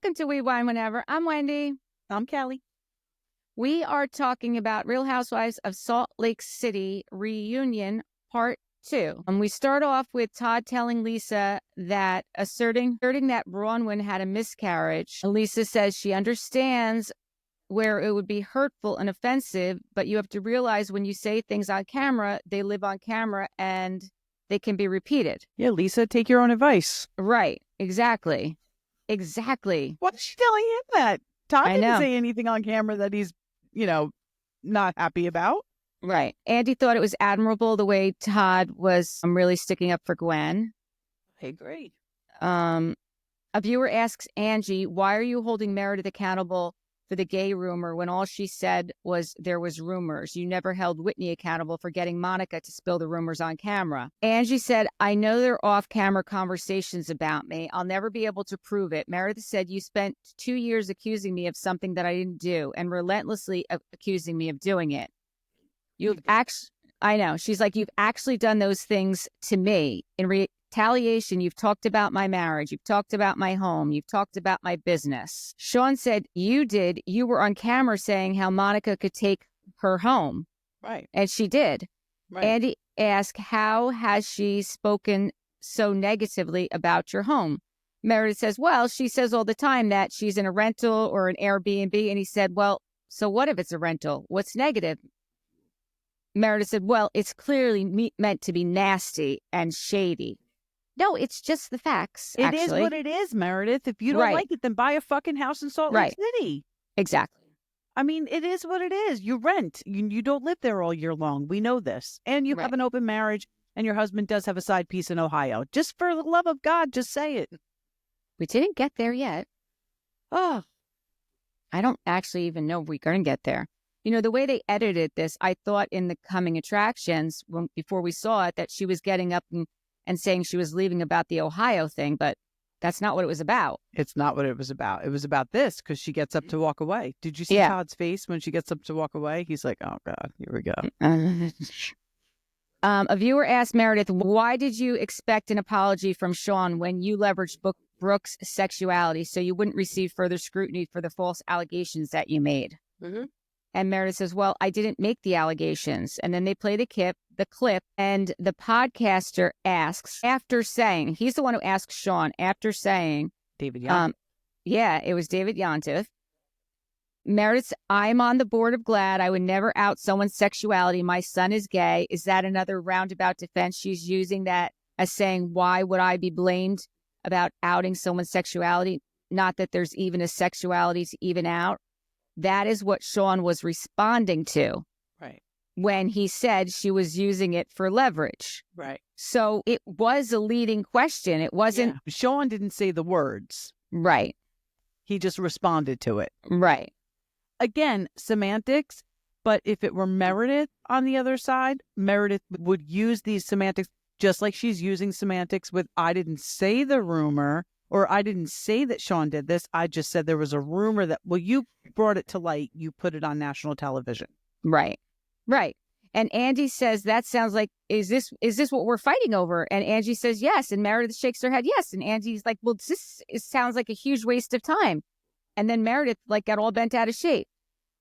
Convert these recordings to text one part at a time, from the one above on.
Welcome to We Wine Whenever. I'm Wendy. I'm Kelly. We are talking about Real Housewives of Salt Lake City reunion part 2. We start off with Todd telling Lisa that asserting that Bronwyn had a miscarriage. Lisa says she understands where it would be hurtful and offensive, but you have to realize when you say things on camera, they live on camera and they can be repeated. Yeah, Lisa, take your own advice. Right. Exactly. Exactly. Why is she telling him that? Todd I didn't know. say anything on camera that he's, not happy about. Right. Andy thought it was admirable the way Todd was really sticking up for Gwen. I agree. A viewer asks Angie, why are you holding Meredith accountable for the gay rumor when all she said was there was rumors? You never held Whitney accountable for getting Monica to spill the rumors on camera. Angie said, I know they're off-camera conversations about me. I'll never be able to prove it. Meredith said, you spent 2 years accusing me of something that I didn't do and relentlessly accusing me of doing it. You've actually, I know. She's like, you've actually done those things to me. In retaliation, you've talked about my marriage. You've talked about my home. You've talked about my business. Sean said, you did. You were on camera saying how Monica could take her home. Right. And she did. Right. Andy asked, how has she spoken so negatively about your home? Meredith says, well, she says all the time that she's in a rental or an Airbnb. And he said, well, so what if it's a rental? What's negative? Meredith said, well, it's clearly meant to be nasty and shady. No, it's just the facts, It is actually. what it is, Meredith. If you don't Right. like it, then buy a fucking house in Salt Right. Lake City. Exactly. I mean, it is what it is. You rent. You don't live there all year long. We know this. And you Right. have an open marriage, and your husband does have a side piece in Ohio. Just for the love of God, just say it. We didn't get there yet. Oh, I don't actually even know if we're going to get there. You know, the way they edited this, I thought in the coming attractions, before we saw it, that she was getting up and saying she was leaving about the Ohio thing, but that's not what it was about. it's not what it was about. It was about this because she gets up to walk away. Did you see Yeah. Todd's face when she gets up to walk away? He's like, oh, God, here we go. A viewer asked Meredith, why did you expect an apology from Sean when you leveraged Brooke's sexuality so you wouldn't receive further scrutiny for the false allegations that you made? Mm-hmm. And Meredith says, well, I didn't make the allegations. And then they play the clip, and the podcaster asks, after saying, he's the one who asks Sean, after saying, David Young. yeah, it was David Yontef. Meredith, I'm on the board of GLAAD. I would never out someone's sexuality. My son is gay. Is that another roundabout defense? She's using that as saying, why would I be blamed about outing someone's sexuality? Not that there's even a sexuality to even out. That is what Sean was responding to. Right. When he said she was using it for leverage. Right. So it was a leading question. It wasn't. Yeah. Sean didn't say the words. Right. He just responded to it. Right. Again, semantics. But if it were Meredith on the other side, Meredith would use these semantics just like she's using semantics with, I didn't say the rumor, or I didn't say that Sean did this. I just said there was a rumor that, well, you brought it to light. You put it on national television. Right. Right. And Angie says, that sounds like, is this what we're fighting over? And Angie says, yes. And Meredith shakes her head, yes. And Angie's like, well, it sounds like a huge waste of time. And then Meredith got all bent out of shape.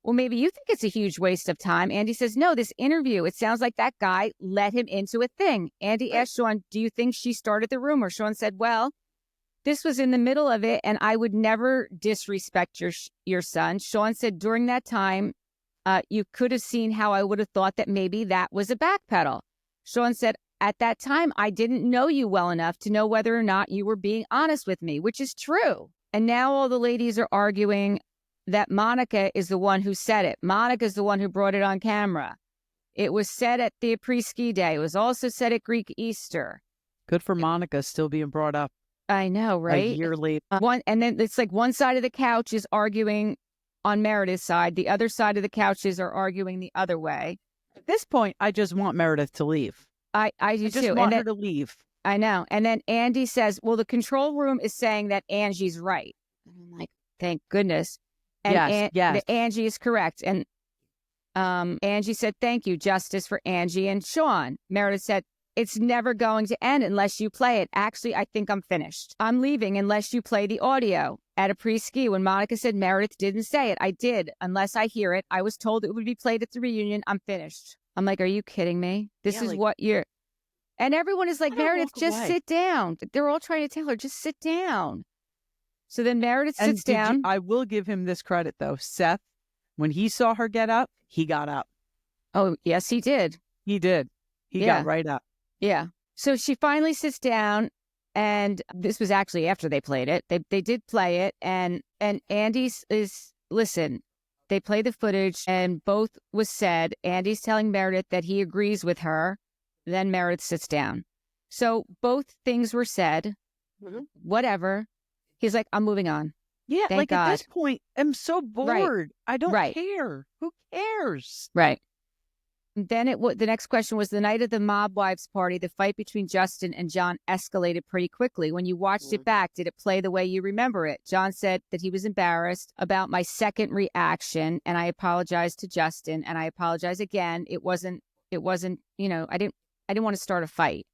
Well, maybe you think it's a huge waste of time. Andy says, no, this interview, it sounds like that guy let him into a thing. Andy asked Sean, do you think she started the rumor? Sean said, well, this was in the middle of it, and I would never disrespect your son. Sean said, during that time, you could have seen how I would have thought that maybe that was a backpedal. Sean said, at that time, I didn't know you well enough to know whether or not you were being honest with me, which is true. And now all the ladies are arguing that Monica is the one who said it. Monica is the one who brought it on camera. It was said at the pre-ski day. It was also said at Greek Easter. Good for Monica still being brought up. I know, right? A year later. And then it's like one side of the couch is arguing on Meredith's side. The other side of the couches are arguing the other way. At this point, I just want Meredith to leave. I do I too. just want her to leave. I know. And then Andy says, well, the control room is saying that Angie's right. And I'm like, thank goodness. And Yes. Angie is correct. And Angie said, thank you, justice for Angie and Sean. Meredith said, it's never going to end unless you play it. Actually, I think I'm finished. I'm leaving unless you play the audio. at a pre-ski when Monica said Meredith didn't say it. I did. Unless I hear it. I was told it would be played at the reunion. I'm finished. I'm like, are you kidding me? This is what you're... And everyone is like, Meredith, just sit down. They're all trying to tell her, just sit down. So then Meredith sits down. I will give him this credit, though. Seth, when he saw her get up, he got up. Oh, yes, he did. He did. He got right up. Yeah. So she finally sits down, and this was actually after they played it. They did play it, and Andy's listen, they play the footage, and both was said. Andy's telling Meredith that he agrees with her. Then Meredith sits down. So both things were said. Whatever. He's like, I'm moving on. Yeah, Thank God. At this point, I'm so bored. I don't care. Who cares? Right. Then the next question was, the night of the mob wives party, the fight between Justin and John escalated pretty quickly. When you watched it back, did it play the way you remember it? John said that he was embarrassed about my second reaction, and I apologized to Justin, and I apologize again. It wasn't, I didn't want to start a fight.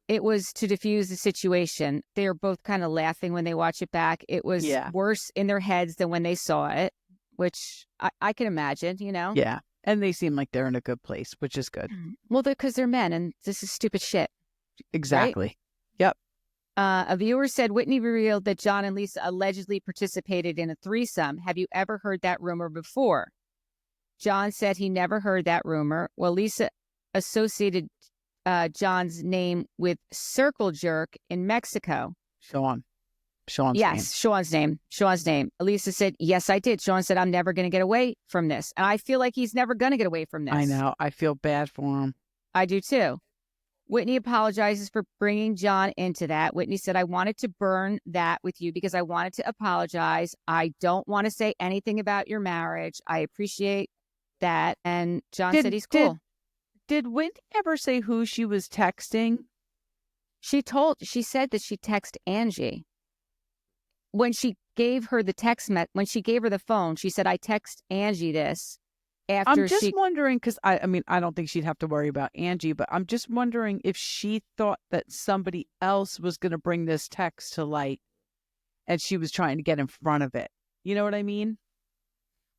It was to diffuse the situation. They were both kind of laughing when they watch it back. It was worse in their heads than when they saw it, which I can imagine, Yeah. And they seem like they're in a good place, which is good. Well, because they're men, and this is stupid shit. Exactly. Right? Yep. A viewer said Whitney revealed that John and Lisa allegedly participated in a threesome. Have you ever heard that rumor before? John said he never heard that rumor. Well, Lisa associated John's name with Circle Jerk in Mexico. Sean's name. Sean's name. Lisa said, yes, I did. Sean said, I'm never going to get away from this. And I feel like he's never going to get away from this. I know. I feel bad for him. I do too. Whitney apologizes for bringing John into that. Whitney said, I wanted to burn that with you because I wanted to apologize. I don't want to say anything about your marriage. I appreciate that. And John said he's cool. Did Whitney ever say who she was texting? She said that she texted Angie. When she gave her when she gave her the phone, she said, I text Angie this after I'm just wondering, because I don't think she'd have to worry about Angie, but I'm just wondering if she thought that somebody else was going to bring this text to light and she was trying to get in front of it. You know what I mean?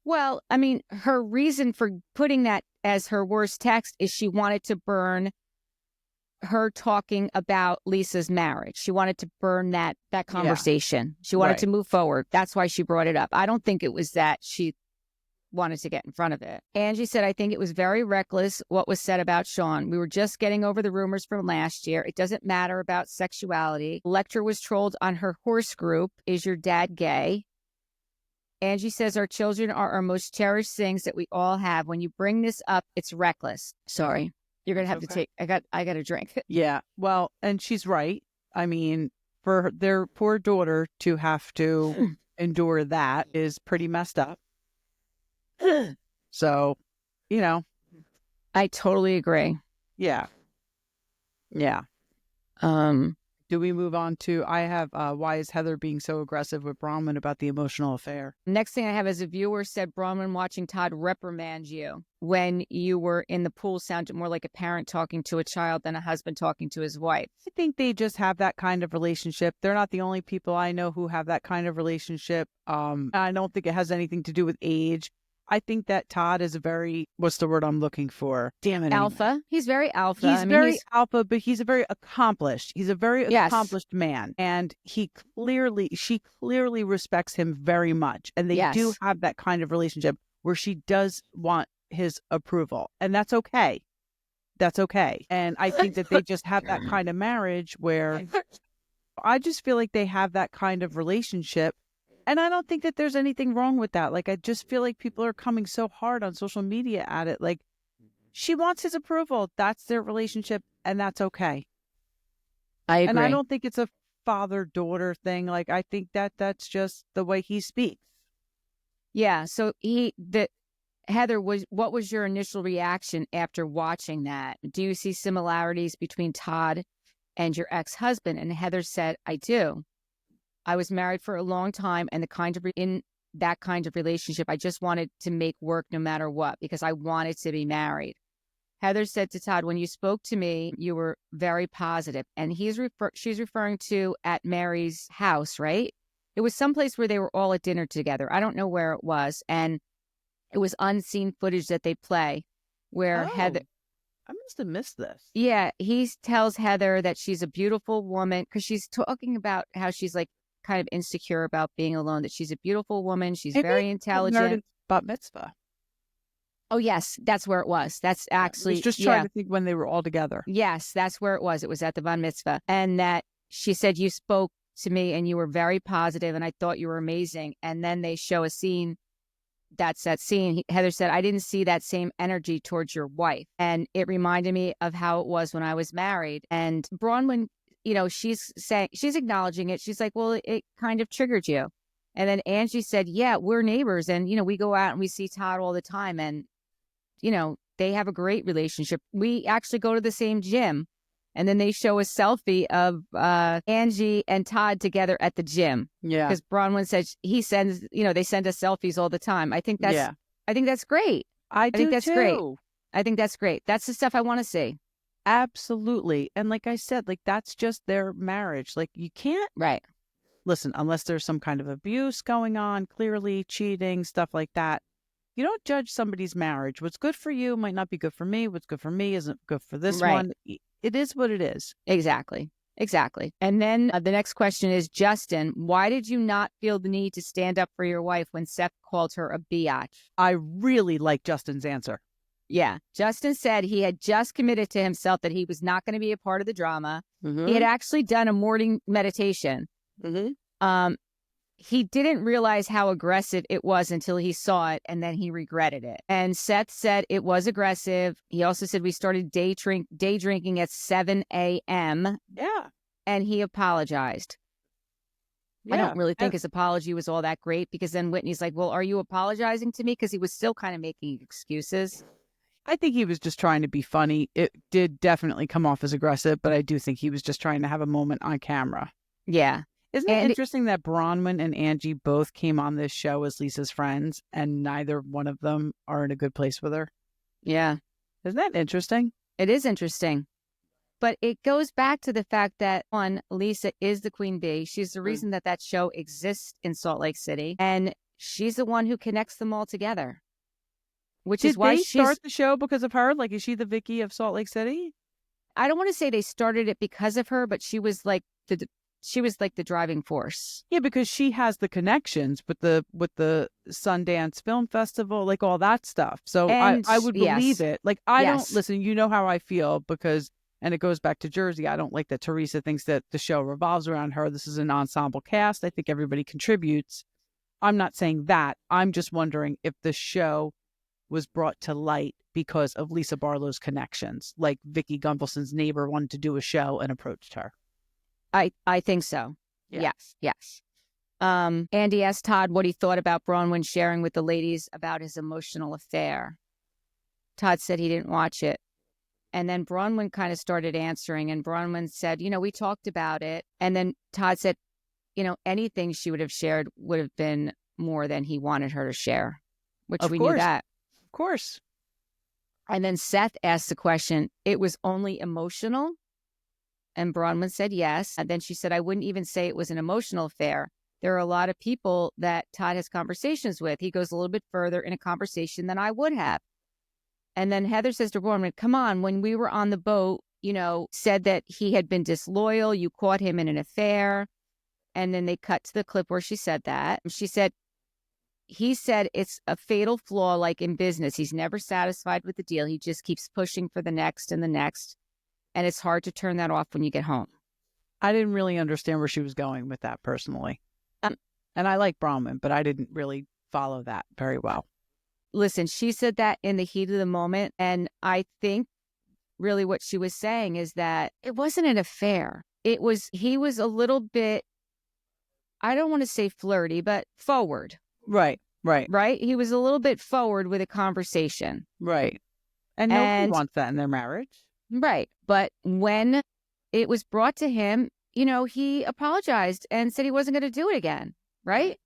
Well, her reason for putting that as her worst text is she wanted to burn her talking about Lisa's marriage. She wanted to burn that conversation. She wanted to move forward. That's why she brought it up. I don't think it was that she wanted to get in front of it. Angie said, I think it was very reckless what was said about Sean. We were just getting over the rumors from last year. It doesn't matter about sexuality. Lecter was trolled on her horse group. Is your dad gay? Angie says, our children are our most cherished things that we all have. When you bring this up, it's reckless. Sorry. You're going to have to take, I got a drink. Yeah. Well, and she's right. For their poor daughter to have to endure that is pretty messed up. So, I totally agree. Yeah. Yeah. Do we move on to, I have, why is Heather being so aggressive with Bronwyn about the emotional affair? Next thing I have is a viewer said, Bronwyn watching Todd reprimand you when you were in the pool sounded more like a parent talking to a child than a husband talking to his wife. I think they just have that kind of relationship. They're not the only people I know who have that kind of relationship. I don't think it has anything to do with age. I think that Todd is a very, what's the word I'm looking for? Damn it. Alpha. He's very alpha. He's very alpha, but he's a very accomplished. He's a very accomplished man. And she clearly respects him very much. And they do have that kind of relationship where she does want his approval. And that's okay. That's okay. And I think that they just have that kind of marriage where I just feel like they have that kind of relationship. And I don't think that there's anything wrong with that. Like, I just feel like people are coming so hard on social media at it. Like, she wants his approval. That's their relationship, and that's okay. I agree. And I don't think it's a father-daughter thing. Like, I think that that's just the way he speaks. Yeah. So Heather, what was your initial reaction after watching that? Do you see similarities between Todd and your ex-husband? And Heather said, I do. I was married for a long time, and in that kind of relationship, I just wanted to make work no matter what because I wanted to be married. Heather said to Todd, when you spoke to me, you were very positive. And she's referring to at Mary's house, right? It was someplace where they were all at dinner together. I don't know where it was. And it was unseen footage that they play where Heather. I must have missed this. Yeah. He tells Heather that she's a beautiful woman because she's talking about how she's like kind of insecure about being alone, that she's a beautiful woman. She's very intelligent. Meredith's bat mitzvah. Oh, yes. That's where it was. That's actually. I was just trying to think when they were all together. Yes. That's where it was. It was at the bat mitzvah. And that she said, you spoke to me and you were very positive and I thought you were amazing. And then they show a scene. That's that scene. Heather said, I didn't see that same energy towards your wife. And it reminded me of how it was when I was married. And Bronwyn, she's acknowledging it. She's like, well, it kind of triggered you. And then Angie said, yeah, we're neighbors. And, we go out and we see Todd all the time. And, they have a great relationship. We actually go to the same gym. And then they show a selfie of Angie and Todd together at the gym. Yeah. Because Bronwyn said they send us selfies all the time. I think that's great. I think that's great. I think that's great. That's the stuff I want to see. Absolutely. And like I said, like that's just their marriage. Like you can't. Right. Listen, unless there's some kind of abuse going on, clearly cheating, stuff like that. You don't judge somebody's marriage. What's good for you might not be good for me. What's good for me isn't good for this one. It is what it is. Exactly. And then the next question is, Justin, why did you not feel the need to stand up for your wife when Seth called her a biatch? I really like Justin's answer. Yeah. Justin said he had just committed to himself that he was not going to be a part of the drama. Mm-hmm. He had actually done a morning meditation. Mm-hmm. He didn't realize how aggressive it was until he saw it, and then he regretted it. And Seth said it was aggressive. He also said we started day drinking at 7 a.m. Yeah. And he apologized. Yeah. I don't really think his apology was all that great because then Whitney's like, well, are you apologizing to me? Because he was still kind of making excuses. I think he was just trying to be funny. It did definitely come off as aggressive, but I do think he was just trying to have a moment on camera. Yeah. Isn't it interesting that Bronwyn and Angie both came on this show as Lisa's friends and neither one of them are in a good place with her? Yeah. Isn't that interesting? It is interesting. But it goes back to the fact that, one, Lisa is the queen bee. She's the reason that show exists in Salt Lake City. And she's the one who connects them all together. Which is why they start the show because of her? Like, is she the Vicky of Salt Lake City? I don't want to say they started it because of her, but she was like the driving force. Yeah, because she has the connections with the Sundance Film Festival, like all that stuff. So I would believe it. Like don't listen, you know how I feel because, and it goes back to Jersey. I don't like that Teresa thinks that the show revolves around her. This is an ensemble cast. I think everybody contributes. I'm not saying that. I'm just wondering if the show was brought to light because of Lisa Barlow's connections. Like Vicky Gunvalson's neighbor wanted to do a show and approached her. I think so. Yeah. Yes. Andy asked Todd what he thought about Bronwyn sharing with the ladies about his emotional affair. Todd said he didn't watch it. And then Bronwyn kind of started answering, and Bronwyn said, we talked about it. And then Todd said, anything she would have shared would have been more than he wanted her to share, which we knew that. Of course. And then Seth asked the question, it was only emotional? And Bronwyn said yes. And then she said, I wouldn't even say it was an emotional affair. There are a lot of people that Todd has conversations with. He goes a little bit further in a conversation than I would have. And then Heather says to Bronwyn, come on, when we were on the boat, said that he had been disloyal. You caught him in an affair. And then they cut to the clip where she said that. She said, he said it's a fatal flaw like in business. He's never satisfied with the deal. He just keeps pushing for the next and the next. And it's hard to turn that off when you get home. I didn't really understand where she was going with that personally. And I like Bronwyn, but I didn't really follow that very well. Listen, she said that in the heat of the moment. And I think really what she was saying is that it wasn't an affair. He was a little bit, I don't want to say flirty, but forward. Right. He was a little bit forward with a conversation. Right. And nobody wants that in their marriage. Right. But when it was brought to him, he apologized and said he wasn't going to do it again. Right.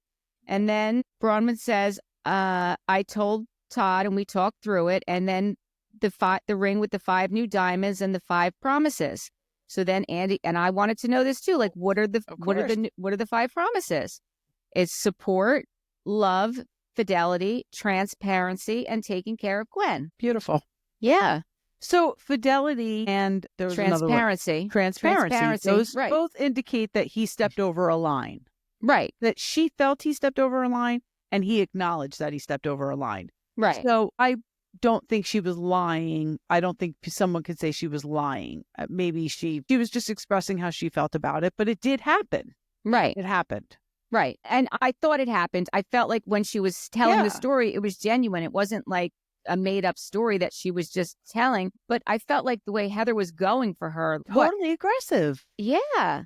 And then Bronwyn says, I told Todd and we talked through it. And then the ring with the 5 new diamonds and the 5 promises. So then Andy and I wanted to know this too. Like, what are the 5 promises? It's support, love, fidelity, transparency, and taking care of Gwen. Beautiful. Yeah. So fidelity and there was another one. Transparency. Transparency. Those right. both indicate that he stepped over a line. Right. That she felt he stepped over a line and he acknowledged that he stepped over a line. Right. So I don't think she was lying. I don't think someone could say she was lying. Maybe she was just expressing how she felt about it, but it did happen. Right. It happened. Right. And I thought it happened. I felt like when she was telling Yeah. the story, it was genuine. It wasn't like a made up story that she was just telling, but I felt like the way Heather was going for her. Totally aggressive. Yeah.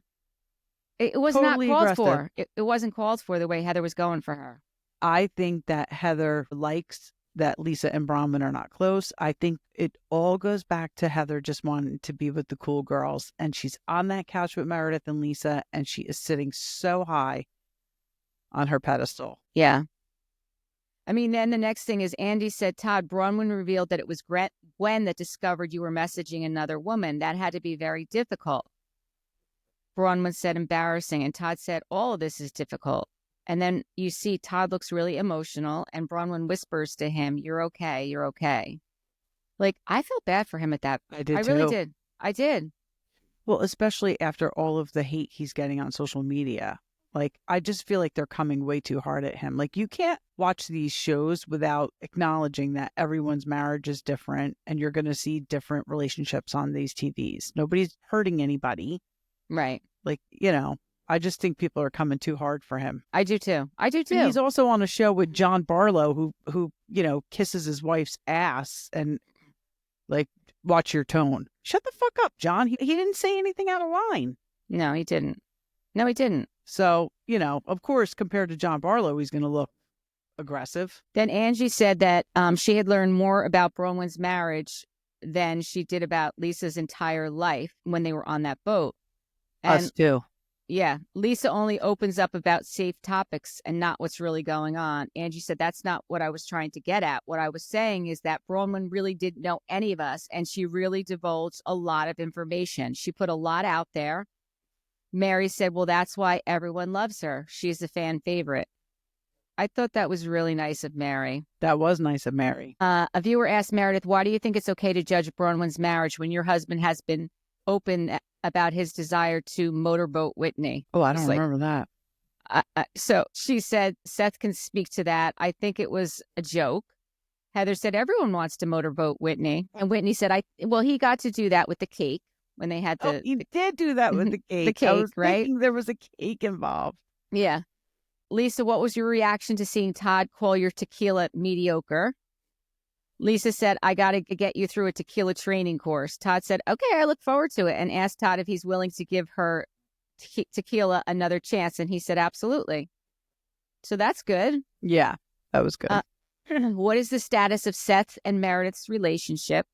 It was Totally not called aggressive. for. It wasn't called for the way Heather was going for her. I think that Heather likes that Lisa and Bronwyn are not close. I think it all goes back to Heather just wanting to be with the cool girls. And she's on that couch with Meredith and Lisa, and she is sitting so high on her pedestal. Yeah. I mean, then the next thing is Andy said, Todd, Bronwyn revealed that it was Gwen that discovered you were messaging another woman. That had to be very difficult. Bronwyn said embarrassing, and Todd said all of this is difficult. And then you see Todd looks really emotional, and Bronwyn whispers to him, you're okay, you're okay. Like, I felt bad for him at that. I did I too. really did. I did. Well, especially after all of the hate he's getting on social media. Like, I just feel like they're coming way too hard at him. Like, you can't watch these shows without acknowledging that everyone's marriage is different and you're going to see different relationships on these TVs. Nobody's hurting anybody. Right. Like, you know, I just think people are coming too hard for him. I do too. I do too. And he's also on a show with John Barlow who, you know, kisses his wife's ass and like, watch your tone. Shut the fuck up, John. He didn't say anything out of line. No, he didn't. No, he didn't. So, you know, of course, compared to John Barlow, he's going to look aggressive. Then Angie said that she had learned more about Bronwyn's marriage than she did about Lisa's entire life when they were on that boat. And Us too. yeah, Lisa only opens up about safe topics and not what's really going on. Angie said, that's not what I was trying to get at. What I was saying is that Bronwyn really didn't know any of us, and she really divulged a lot of information. She put a lot out there. Mary said, well, that's why everyone loves her. She's a fan favorite. I thought that was really nice of Mary. That was nice of Mary. A viewer asked Meredith, why do you think it's okay to judge Bronwyn's marriage when your husband has been open about his desire to motorboat Whitney? Oh, I don't remember that. So she said, Seth can speak to that. I think it was a joke. Heather said, everyone wants to motorboat Whitney. And Whitney said, well, he got to do that with the cake when they had the... he did do that with the cake. The cake, I was right? thinking there was a cake involved. Yeah. Lisa, what was your reaction to seeing Todd call your tequila mediocre? Lisa said, I got to get you through a tequila training course. Todd said, okay, I look forward to it, and asked Todd if he's willing to give her tequila another chance. And he said, absolutely. So that's good. Yeah, that was good. What is the status of Seth and Meredith's relationship?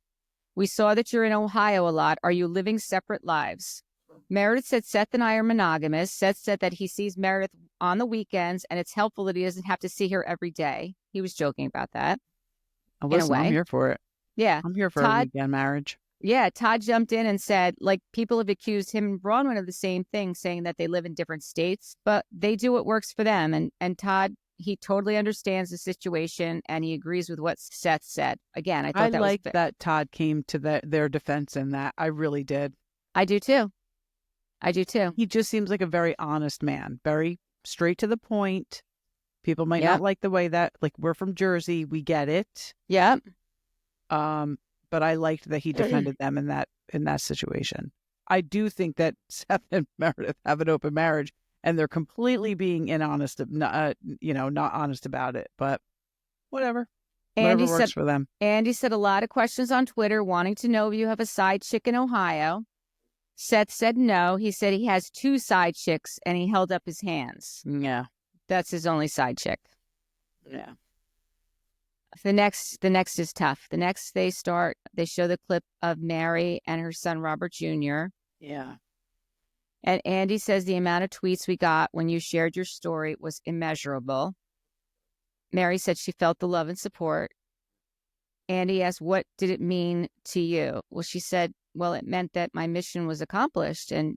We saw that you're in Ohio a lot. Are you living separate lives? Meredith said Seth and I are monogamous. Seth said that he sees Meredith on the weekends, and it's helpful that he doesn't have to see her every day. He was joking about that. Listen, I'm here for it. Yeah. I'm here for a weekend marriage. Yeah. Todd jumped in and said, like, people have accused him and Bronwyn of the same thing, saying that they live in different states, but they do what works for them. And Todd, he totally understands the situation, and he agrees with what Seth said. Again, I thought that Todd came to their defense in that. I really did. I do too. I do too. He just seems like a very honest man, very straight to the point. People might not like the way that, like, we're from Jersey. We get it. Yeah. But I liked that he defended them in that situation. I do think that Seth and Meredith have an open marriage, and they're completely being not honest about it. But whatever. Whatever works for them. Andy said a lot of questions on Twitter wanting to know if you have a side chick in Ohio. Seth said no. He said he has 2 side chicks, and he held up his hands. Yeah. That's his only side chick. Yeah. The next is tough. The next they show the clip of Mary and her son, Robert Jr. Yeah. And Andy says the amount of tweets we got when you shared your story was immeasurable. Mary said she felt the love and support. Andy asked, what did it mean to you? Well, she said, well, it meant that my mission was accomplished. And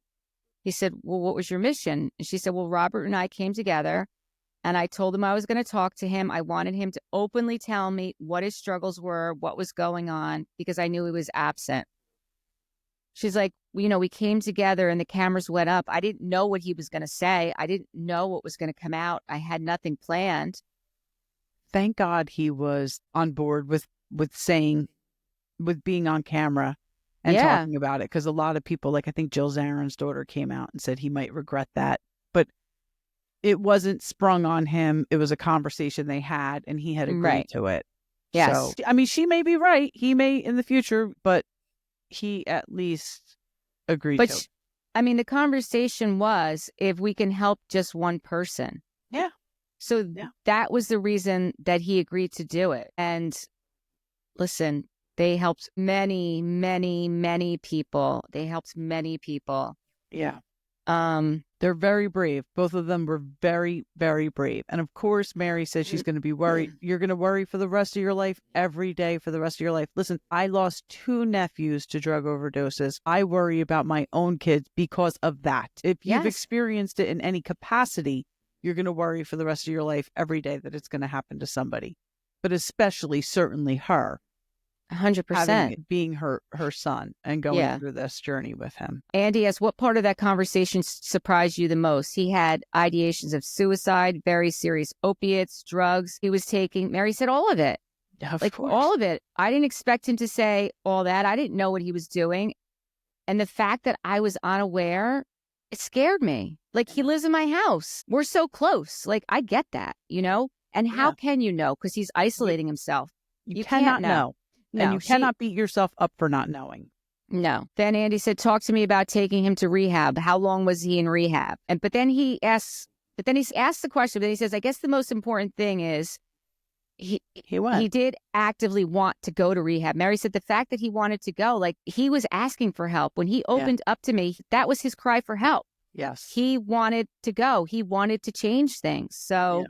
he said, well, what was your mission? And she said, well, Robert and I came together And I told him I was going to talk to him. I wanted him to openly tell me what his struggles were, what was going on, because I knew he was absent. She's like, we came together and the cameras went up. I didn't know what he was going to say. I didn't know what was going to come out. I had nothing planned. Thank God he was on board with being on camera and talking about it. Because a lot of people, like I think Jill Zarin's daughter came out and said he might regret that. But it wasn't sprung on him. It was a conversation they had and he had agreed to it. Yes. So, I mean, she may be right. He may in the future, but he at least agreed to it. I mean, the conversation was if we can help just one person. Yeah. So that was the reason that he agreed to do it. And listen, they helped many, many, many people. They helped many people. Yeah. They're very brave. Both of them were very, very brave. And of course, Mary says she's going to be worried. You're going to worry for the rest of your life, every day for the rest of your life. Listen, I lost 2 nephews to drug overdoses. I worry about my own kids because of that. If you've experienced it in any capacity, you're going to worry for the rest of your life every day that it's going to happen to somebody, but especially certainly her. 100%. Being her son and going through this journey with him. Andy asks, what part of that conversation surprised you the most? He had ideations of suicide, very serious opiates, drugs he was taking. Mary said all of it. Of course. All of it. I didn't expect him to say all that. I didn't know what he was doing. And the fact that I was unaware, it scared me. Like, he lives in my house. We're so close. Like, I get that, And how can you know? Because he's isolating himself. You cannot know. No, and you cannot beat yourself up for not knowing. No. Then Andy said, talk to me about taking him to rehab. How long was he in rehab? But then he asks the question, but then he says, I guess the most important thing is he did actively want to go to rehab. Mary said the fact that he wanted to go, like, he was asking for help. When he opened up to me, that was his cry for help. Yes. He wanted to go. He wanted to change things. So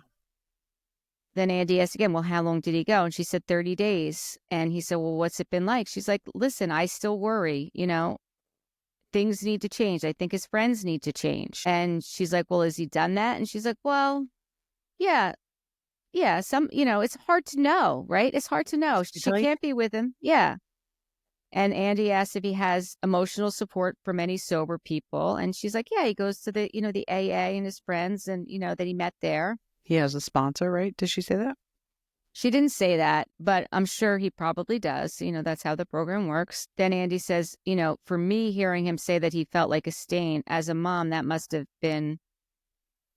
then Andy asked again, well, how long did he go? And she said 30 days. And he said, well, what's it been like? She's like, listen, I still worry, things need to change. I think his friends need to change. And she's like, well, has he done that? And she's like, well, yeah, some, it's hard to know, right? It's hard to know. She can't be with him. Yeah. And Andy asked if he has emotional support from any sober people. And she's like, yeah, he goes to the, the AA and his friends and, that he met there. He has a sponsor, right? Did she say that? She didn't say that, but I'm sure he probably does. That's how the program works. Then Andy says, for me, hearing him say that he felt like a stain as a mom, that must have been.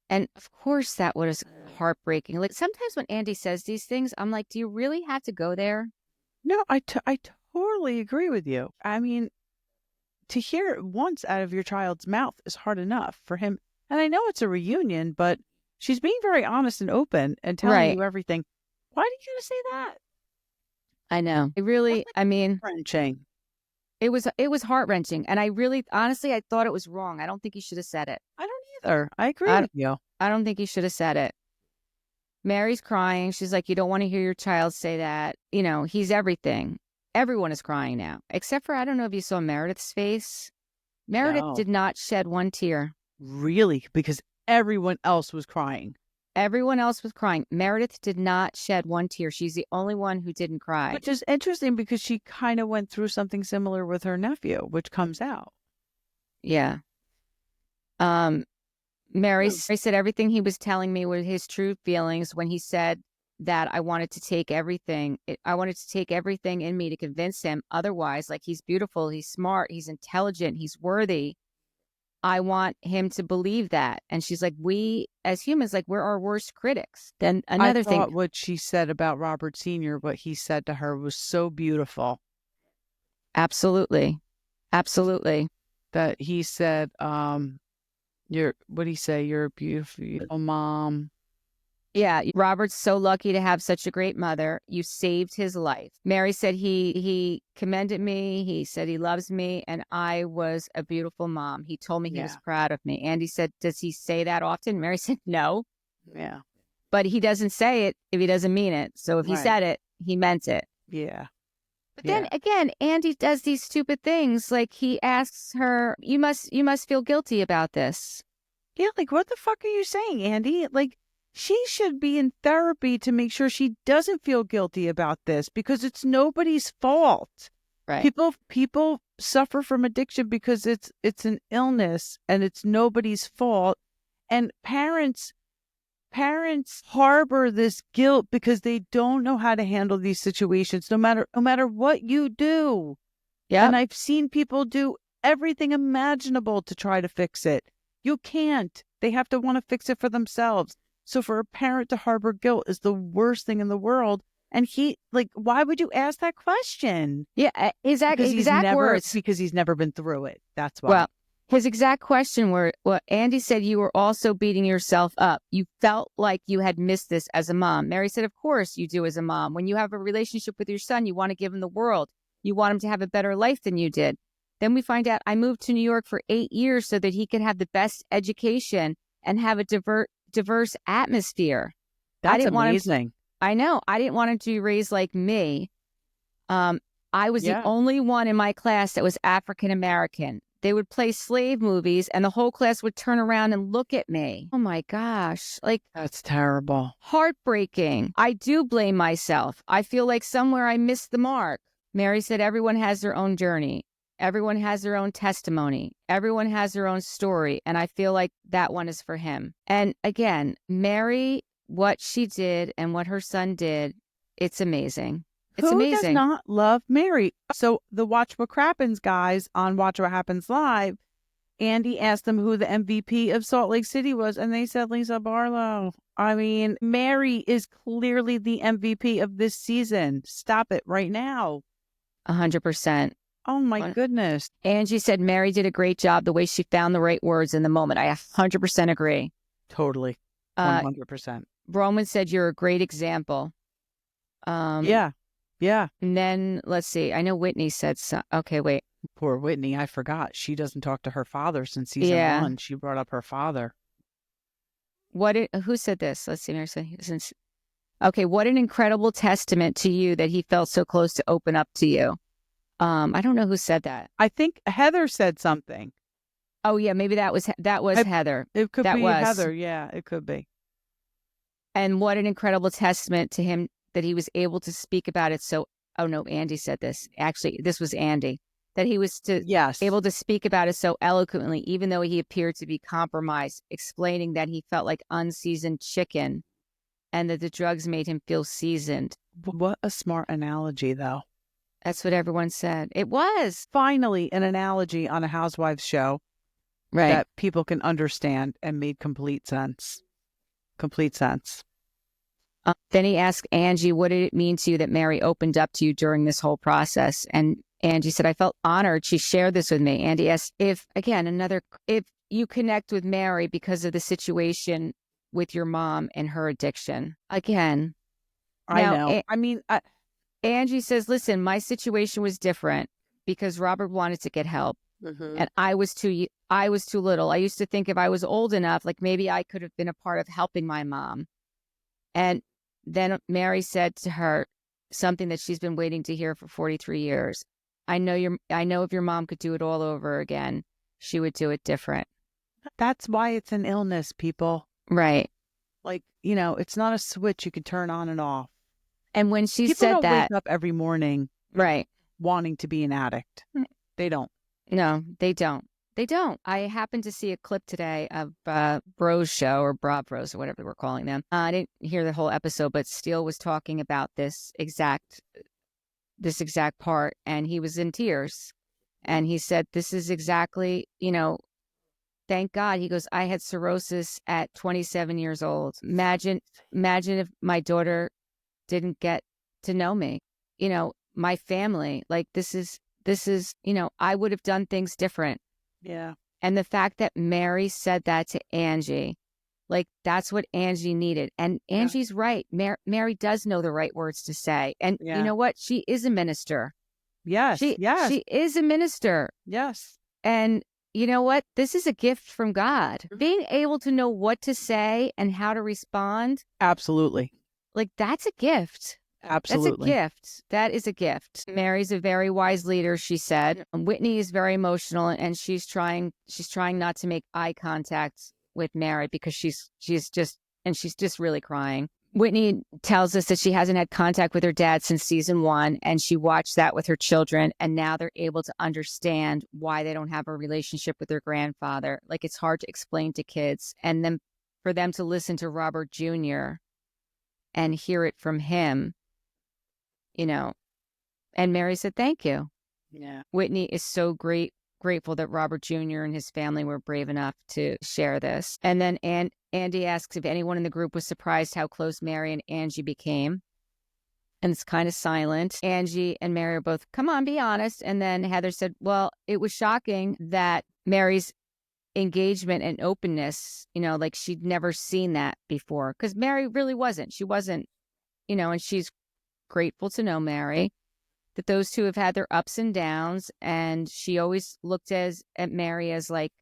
And of course, that was heartbreaking. Like, sometimes when Andy says these things, I'm like, do you really have to go there? No, I totally agree with you. I mean, to hear it once out of your child's mouth is hard enough for him. And I know it's a reunion, but she's being very honest and open and telling you everything. Why did you say that? I know. It really, wrenching. It was heart-wrenching. And I really, honestly, I thought it was wrong. I don't think he should have said it. I don't either. I agree with you. I don't think he should have said it. Mary's crying. She's like, you don't want to hear your child say that. He's everything. Everyone is crying now. Except for, I don't know if you saw Meredith's face. Meredith did not shed one tear. Really? Because everyone else was crying. Everyone else was crying. Meredith did not shed one tear. She's the only one who didn't cry. Which is interesting because she kind of went through something similar with her nephew, which comes out. Yeah. Mary said everything he was telling me were his true feelings when he said that I wanted to take everything. I wanted to take everything in me to convince him. Otherwise, like, he's beautiful, he's smart, he's intelligent, he's worthy. I want him to believe that. And she's like, we as humans, like, we're our worst critics. Then another thing. I thought what she said about Robert Sr., what he said to her was so beautiful. Absolutely. Absolutely. That he said, what'd he say? You're a beautiful mom. Yeah, Robert's so lucky to have such a great mother. You saved his life. Mary said he commended me. He said he loves me, and I was a beautiful mom. He told me he was proud of me. Andy said, does he say that often? Mary said, no. Yeah. But he doesn't say it if he doesn't mean it. So if he said it, he meant it. Yeah. But then again, Andy does these stupid things. Like, he asks her, you must feel guilty about this. Yeah, like, what the fuck are you saying, Andy? Like, she should be in therapy to make sure she doesn't feel guilty about this, because it's nobody's fault. Right. People suffer from addiction because it's an illness and it's nobody's fault. And parents harbor this guilt because they don't know how to handle these situations, no matter what you do. Yeah. And I've seen people do everything imaginable to try to fix it. You can't. They have to want to fix it for themselves. So for a parent to harbor guilt is the worst thing in the world. And why would you ask that question? Yeah, exact words. Because he's never been through it. That's why. Well, his exact question were, well, Andy said you were also beating yourself up. You felt like you had missed this as a mom. Mary said, of course you do as a mom. When you have a relationship with your son, you want to give him the world. You want him to have a better life than you did. Then we find out I moved to New York for 8 years so that he could have the best education and have a diverse atmosphere. That's amazing. I know. I didn't want him to be raised like me. I was the only one in my class that was African American. They would play slave movies and the whole class would turn around and look at me. Oh my gosh. That's terrible. Heartbreaking. I do blame myself. I feel like somewhere I missed the mark. Mary said everyone has their own journey. Everyone has their own testimony. Everyone has their own story. And I feel like that one is for him. And again, Mary, what she did and what her son did, it's amazing. It's amazing. Who does not love Mary? So the Watch What Crappens guys on Watch What Happens Live, Andy asked them who the MVP of Salt Lake City was, and they said Lisa Barlow. I mean, Mary is clearly the MVP of this season. Stop it right now. 100%. Oh, my goodness. Angie said Mary did a great job the way she found the right words in the moment. I 100% agree. Totally. 100%. Bronwyn said you're a great example. Yeah. And then, let's see. I know Whitney said so. Okay, wait. Poor Whitney. I forgot. She doesn't talk to her father since season 1. She brought up her father. Who said this? Let's see. Mary said, okay, what an incredible testament to you that he felt so close to open up to you. I don't know who said that. I think Heather said something. Oh yeah, maybe that was Heather. It could be Heather. Yeah, it could be. And what an incredible testament to him that he was able to speak about it. So, oh no, Andy said this. Actually, this was Andy. That he was able to speak about it so eloquently, even though he appeared to be compromised, explaining that he felt like unseasoned chicken, and that the drugs made him feel seasoned. What a smart analogy, though. That's what everyone said. It was. Finally, an analogy on a Housewives show that people can understand and made complete sense. Complete sense. Then he asked Angie, what did it mean to you that Mary opened up to you during this whole process? And Angie said, I felt honored. She shared this with me. Andy asked if you connect with Mary because of the situation with your mom and her addiction. Again. I know. Angie says, listen, my situation was different because Robert wanted to get help. Mm-hmm. And I was too little. I used to think if I was old enough, like maybe I could have been a part of helping my mom. And then Mary said to her something that she's been waiting to hear for 43 years. I know if your mom could do it all over again, she would do it different. That's why it's an illness, people. Right. It's not a switch you can turn on and off. And when she people said don't that, wake up every morning, right, wanting to be an addict. They don't. No, they don't. They don't. I happened to see a clip today of Bros Show or Bra Bros or whatever we're calling them. I didn't hear the whole episode, but Steele was talking about this exact part, and he was in tears. And he said, this is exactly, thank God. He goes, I had cirrhosis at 27 years old. Imagine if my daughter didn't get to know me, my family, this is, I would have done things different. Yeah. And the fact that Mary said that to Angie, that's what Angie needed. And Angie's right. Mary does know the right words to say. And you know what? She is a minister. Yes. She is a minister. Yes. And you know what? This is a gift from God. Being able to know what to say and how to respond. Absolutely. That's a gift. Absolutely. That's a gift. That is a gift. Mary's a very wise leader, she said. Whitney is very emotional, and she's trying not to make eye contact with Mary because she's just and she's just really crying. Whitney tells us that she hasn't had contact with her dad since season 1, and she watched that with her children, and now they're able to understand why they don't have a relationship with their grandfather. Like, it's hard to explain to kids, and then for them to listen to Robert Jr. and hear it from him, you know. And Mary said, thank you. Yeah. Whitney is so grateful that Robert Jr. and his family were brave enough to share this. And then Andy asks if anyone in the group was surprised how close Mary and Angie became. And it's kind of silent. Angie and Mary are both, come on, be honest. And then Heather said, well, it was shocking that Mary's engagement and openness, like she'd never seen that before. Because Mary really wasn't. She wasn't, and she's grateful to know Mary, that those two have had their ups and downs. And she always looked at Mary as like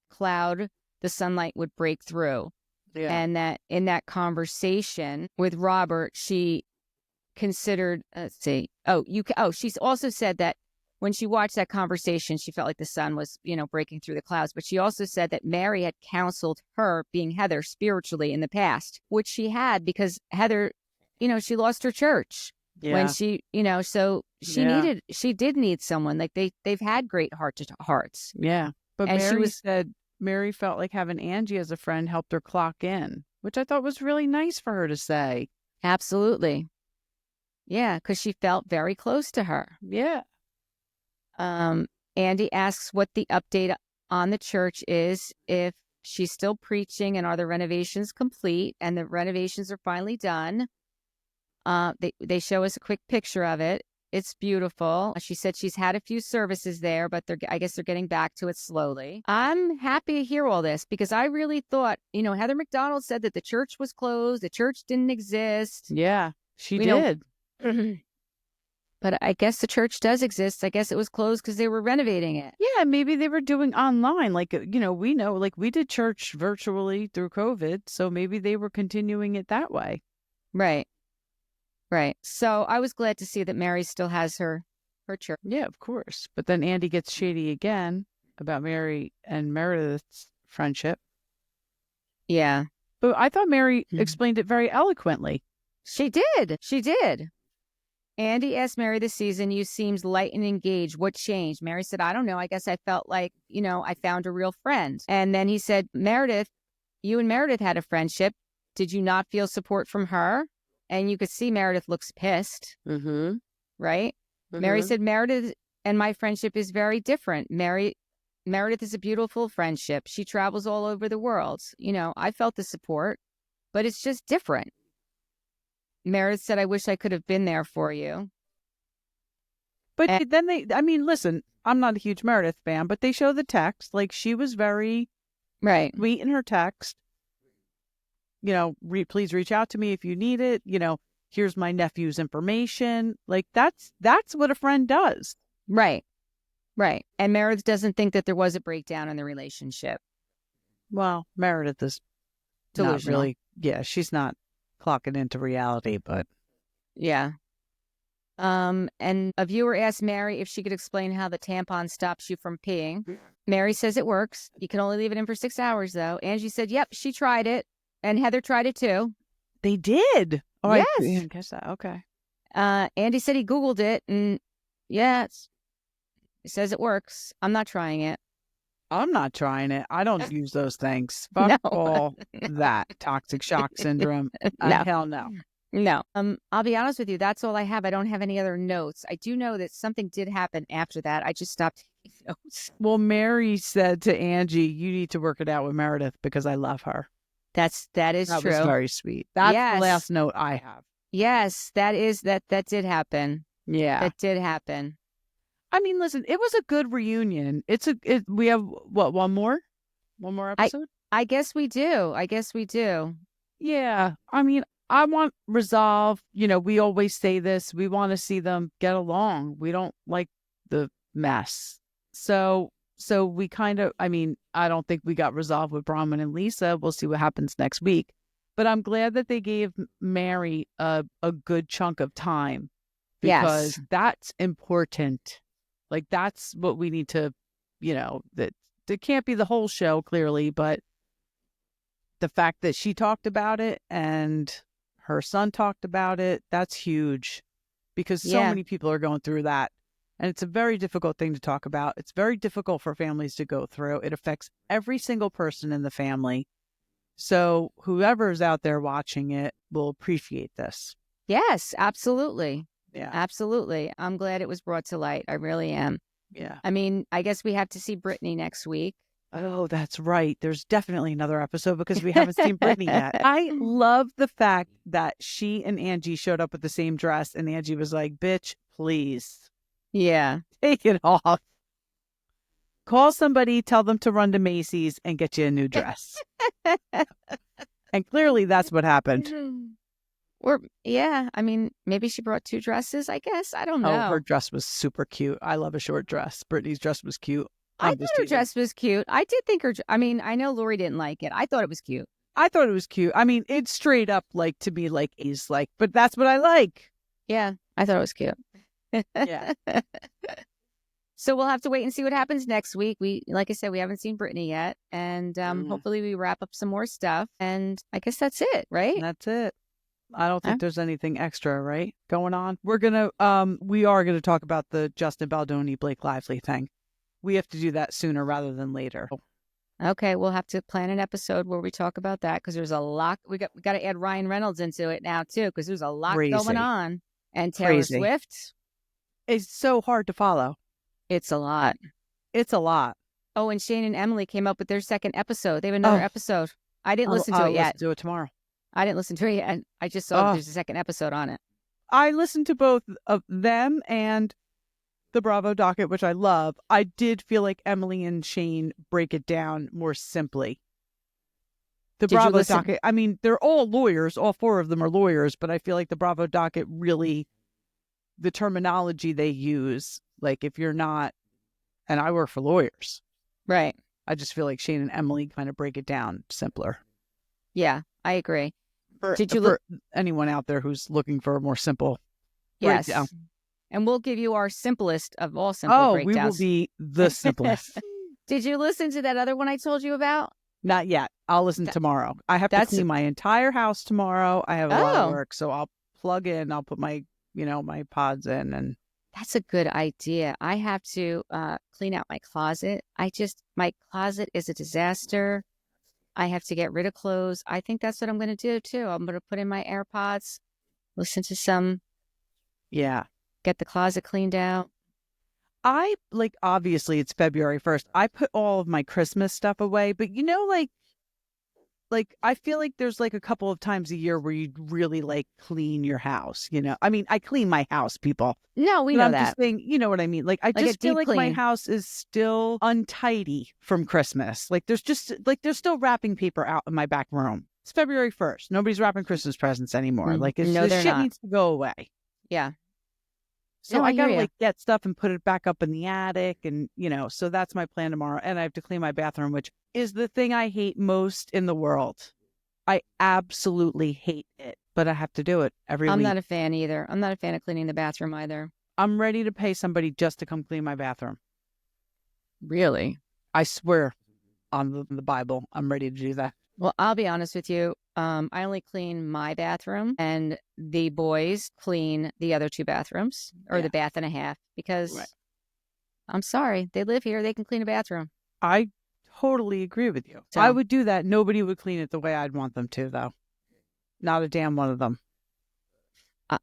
cloud the sunlight would break through. Yeah. And that in that conversation with Robert, she considered, she's also said that when she watched that conversation, she felt like the sun was, breaking through the clouds. But she also said that Mary had counseled her, being Heather, spiritually in the past, which she had because Heather, she lost her church. Yeah. When she, so she did need someone. Like they've had great heart to hearts. Yeah. But and Mary said Mary felt like having Angie as a friend helped her clock in, which I thought was really nice for her to say. Absolutely. Yeah, because she felt very close to her. Yeah. Andy asks what the update on the church is, if she's still preaching, and are the renovations complete? And the renovations are finally done. They show us a quick picture of it. It's beautiful. She said she's had a few services there, but I guess they're getting back to it slowly. I'm happy to hear all this because I really thought, Heather McDonald said that the church was closed. The church didn't exist. Yeah, she did. But I guess the church does exist. I guess it was closed because they were renovating it. Yeah, maybe they were doing online. Like, we know, like we did church virtually through COVID. So maybe they were continuing it that way. Right. Right. So I was glad to see that Mary still has her church. Yeah, of course. But then Andy gets shady again about Mary and Meredith's friendship. Yeah. But I thought Mary explained it very eloquently. She did. She did. Andy asked Mary this season, you seemed light and engaged. What changed? Mary said, I don't know. I guess I felt like, I found a real friend. And then he said, Meredith, you and Meredith had a friendship. Did you not feel support from her? And you could see Meredith looks pissed. Mm-hmm. Right? Mm-hmm. Mary said, Meredith and my friendship is very different. Meredith is a beautiful friendship. She travels all over the world. I felt the support, but it's just different. Meredith said, I wish I could have been there for you. But then listen, I'm not a huge Meredith fan, but they show the text. Like, she was very sweet in her text. Please reach out to me if you need it. Here's my nephew's information. Like, that's what a friend does. Right. Right. And Meredith doesn't think that there was a breakdown in the relationship. Well, Meredith is delusional. Not really. Yeah, she's not clocking into reality, but yeah. And a viewer asked Mary if she could explain how the tampon stops you from peeing. Mary says it works. You can only leave it in for 6 hours, though. Angie said, yep, she tried it. And Heather tried it, too. They did? Oh, yes. I didn't catch that. Okay. Andy said he Googled it, and it says it works. I'm not trying it. I'm not trying it. I don't use those things. Fuck all that toxic shock syndrome. No. Hell no. No. I'll be honest with you. That's all I have. I don't have any other notes. I do know that something did happen after that. I just stopped taking notes. Well, Mary said to Angie, you need to work it out with Meredith because I love her. That is true. That was very sweet. That's the last note I have. Yes, that did happen. Yeah. That did happen. Listen, it was a good reunion. We have one more episode? I guess we do. Yeah. I want resolve. We always say this. We want to see them get along. We don't like the mess. So we kind of, I don't think we got resolved with Bronwyn and Lisa. We'll see what happens next week. But I'm glad that they gave Mary a good chunk of time because that's important. Like, that's what we need to, that it can't be the whole show, clearly, but the fact that she talked about it and her son talked about it, that's huge, because so many people are going through that. And it's a very difficult thing to talk about. It's very difficult for families to go through. It affects every single person in the family. So whoever's out there watching it will appreciate this. Yes, absolutely. Yeah. Absolutely. I'm glad it was brought to light. I really am. Yeah. I mean, I guess we have to see Brittany next week. Oh, that's right. There's definitely another episode because we haven't seen Brittany yet. I love the fact that she and Angie showed up with the same dress and Angie was like, bitch, please. Yeah. Take it off. Call somebody, tell them to run to Macy's and get you a new dress. And clearly that's what happened. Or, yeah, I mean, maybe she brought 2 dresses, I guess. I don't know. Oh, her dress was super cute. I love a short dress. Brittany's dress was cute. I thought her dress was cute. I did think I mean, I know Lori didn't like it. I thought it was cute. I thought it was cute. I mean, it's straight up like to be like, he's like, but that's what I like. Yeah, I thought it was cute. Yeah. So we'll have to wait and see what happens next week. Like I said, we haven't seen Brittany yet. And hopefully we wrap up some more stuff. And I guess that's it, right? That's it. I don't think there's anything extra, right, going on. We are gonna talk about the Justin Baldoni, Blake Lively thing. We have to do that sooner rather than later. Okay, we'll have to plan an episode where we talk about that because there's a lot. We got to add Ryan Reynolds into it now too because there's a lot going on. And Taylor Swift. It's so hard to follow. It's a lot. It's a lot. Oh, and Shane and Emily came up with their second episode. They have another episode. I didn't listen to it yet. Let's do it tomorrow. I didn't listen to it yet. I just saw there's a second episode on it. I listened to both of them and the Bravo docket, which I love. I did feel like Emily and Shane break it down more simply. The Bravo docket, I mean, they're all lawyers. All 4 of them are lawyers, but I feel like the Bravo docket really, the terminology they use, like if you're not, and I work for lawyers. Right. I just feel like Shane and Emily kind of break it down simpler. Yeah, I agree. Did you look anyone out there who's looking for a more simple breakdown? And we'll give you our simplest of all simple breakdowns. We will be the simplest. Did you listen to that other one I told you about? Not yet. I'll listen tomorrow. I have to clean my entire house tomorrow. I have a lot of work, so I'll plug in. I'll put my, my pods in, and that's a good idea. I have to clean out my closet. My closet is a disaster. I have to get rid of clothes. I think that's what I'm going to do too. I'm going to put in my AirPods, listen to some. Yeah. Get the closet cleaned out. Obviously it's February 1st. I put all of my Christmas stuff away, but I feel like there's a couple of times a year where you really clean your house, I mean, I clean my house, people. No, we know I'm that. Just saying, you know what I mean? I just feel like my house is still untidy from Christmas. There's still wrapping paper out in my back room. It's February 1st. Nobody's wrapping Christmas presents anymore. This shit needs to go away. Yeah. So I gotta get stuff and put it back up in the attic, and so that's my plan tomorrow. And I have to clean my bathroom, which is the thing I hate most in the world. I absolutely hate it, but I have to do it every week. I'm not a fan either. I'm not a fan of cleaning the bathroom either. I'm ready to pay somebody just to come clean my bathroom. Really? I swear on the Bible, I'm ready to do that. Well, I'll be honest with you. I only clean my bathroom, and the boys clean the other 2 bathrooms, or the bath and a half, because I'm sorry, they live here. They can clean a bathroom. I totally agree with you. So, I would do that. Nobody would clean it the way I'd want them to, though. Not a damn one of them.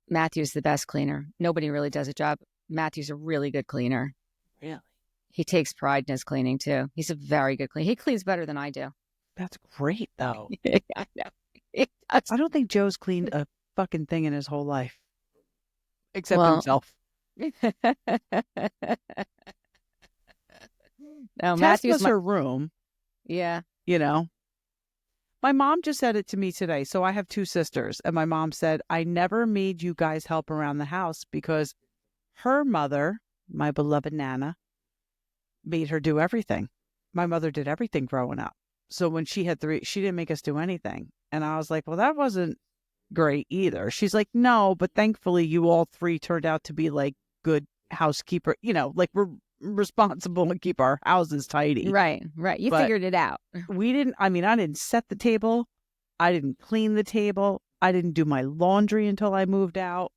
Matthew's the best cleaner. Nobody really does a job. Matthew's a really good cleaner. Really? He takes pride in his cleaning, too. He's a very good cleaner. He cleans better than I do. That's great, though. I know. I don't think Joe's cleaned a fucking thing in his whole life. Except himself. No, Matthew's her room. Yeah. My mom just said it to me today. So I have 2 sisters. And my mom said, I never made you guys help around the house because her mother, my beloved Nana, made her do everything. My mother did everything growing up. So when she had 3, she didn't make us do anything. And I was like, well, that wasn't great either. She's like, no, but thankfully you all 3 turned out to be good housekeeper. responsible and keep our houses tidy. Right. You But figured it out. we didn't, I mean, I didn't set the table. I didn't clean the table. I didn't do my laundry until I moved out.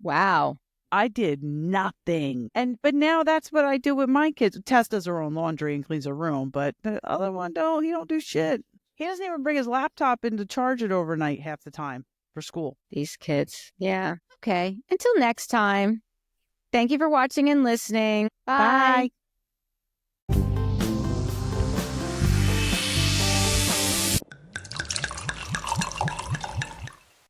Wow. I did nothing. But now that's what I do with my kids. Tess does her own laundry and cleans her room, but the other one he don't do shit. He doesn't even bring his laptop in to charge it overnight half the time for school. These kids. Yeah. Okay. Until next time. Thank you for watching and listening. Bye. Bye.